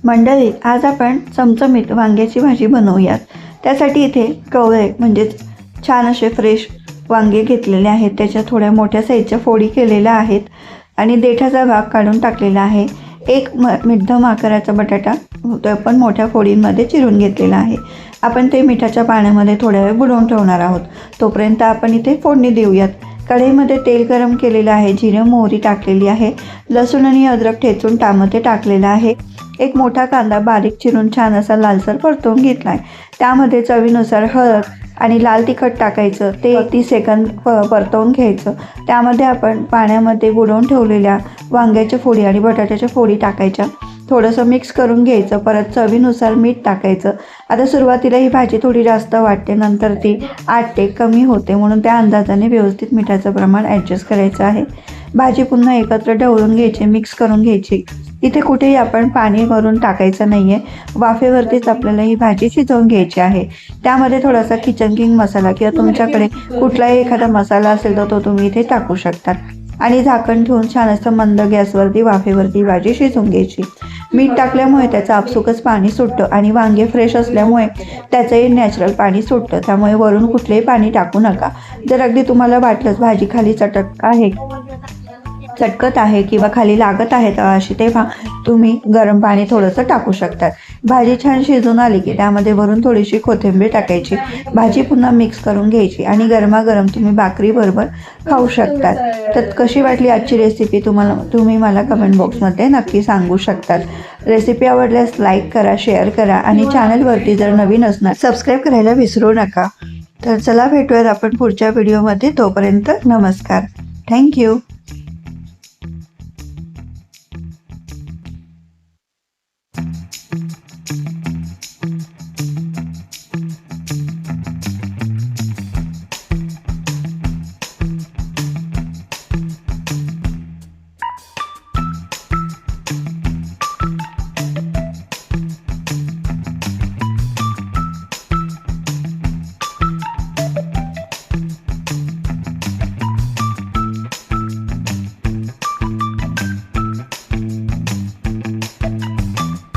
मंडळी, आज आपण चमचमीत वांग्याची भाजी बनवूयात। त्यासाठी इथे कवळे म्हणजेच छान असे फ्रेश वांगे घेतलेले आहेत। त्याच्या थोड्या मोठ्या साईजच्या फोडी केलेल्या आहेत आणि देठाचा भाग काढून टाकलेला आहे। एक मध्यम आकाराचा बटाटा तो पण मोठ्या फोडींमध्ये चिरून घेतलेला आहे। आपण ते मिठाच्या पाण्यामध्ये थोड्या वेळ बुडवून ठेवणार आहोत। तोपर्यंत आपण इथे फोडणी देऊयात। कढईमध्ये तेल गरम केलेलं आहे, जिरे मोहरी टाकलेली आहे, लसूण आणि अद्रक ठेचून त्यामध्ये टाकलेला आहे। एक मोठा कांदा बारीक चिरून छान असा लालसर परतवून घेतला आहे। त्यामध्ये चवीनुसार हळद आणि लाल तिखट टाकायचं, ते 30 सेकंद परतवून घ्यायचं। त्यामध्ये आपण पाण्यामध्ये बुडवून ठेवलेल्या वांग्याच्या फोडी आणि बटाट्याच्या फोडी टाकायच्या, थोडंसं मिक्स करून घ्यायचं। परत चवीनुसार मीठ टाकायचं। आता सुरुवातीला ही भाजी थोडी जास्त वाटते, नंतर ती आटते, कमी होते, म्हणून त्या अंदाजाने व्यवस्थित मिठाचं प्रमाण ॲडजस्ट करायचं आहे। भाजी पुन्हा एकत्र ढवळून घ्यायची, मिक्स करून घ्यायची। इथे कुठेही आपण पाणी भरून टाकायचं नाही आहे, वाफेवरतीच आपल्याला ही भाजी शिजवून घ्यायची आहे। त्यामध्ये थोडासा किचन किंग मसाला किंवा तुमच्याकडे कुठलाही एखादा मसाला असेल तर तो तुम्ही इथे टाकू शकता आणि झाकण ठेवून छान असं मंद गॅसवरती वाफेवरती भाजी शिजवून घ्यायची। मीठ टाकल्यामुळे त्याचं आपसुकच पाणी सुटतं आणि वांगे फ्रेश असल्यामुळे त्याचंही नॅचरल पाणी सुटतं। त्यामुळे वरून कुठलेही पाणी टाकू नका। जर अगदी तुम्हाला वाटलंच भाजी खाली चटकत आहे किंवा खाली लागत आहे अशी, तेव्हा तुम्ही गरम पाणी थोडंसं टाकू शकतात। भाजी छान शिजून आली की त्यामध्ये वरून थोडीशी कोथिंबीर टाकायची, भाजी पुन्हा मिक्स करून घ्यायची आणि गरमागरम तुम्ही भाकरीबरोबर खाऊ शकतात। तर कशी वाटली आजची रेसिपी तुम्ही मला कमेंट बॉक्समध्ये नक्की सांगू शकतात। रेसिपी आवडल्यास लाईक करा, शेअर करा आणि चॅनलवरती जर नवीन असणार सबस्क्राईब करायला विसरू नका। तर चला भेटूयात आपण पुढच्या व्हिडिओमध्ये। तोपर्यंत नमस्कार, थँक्यू।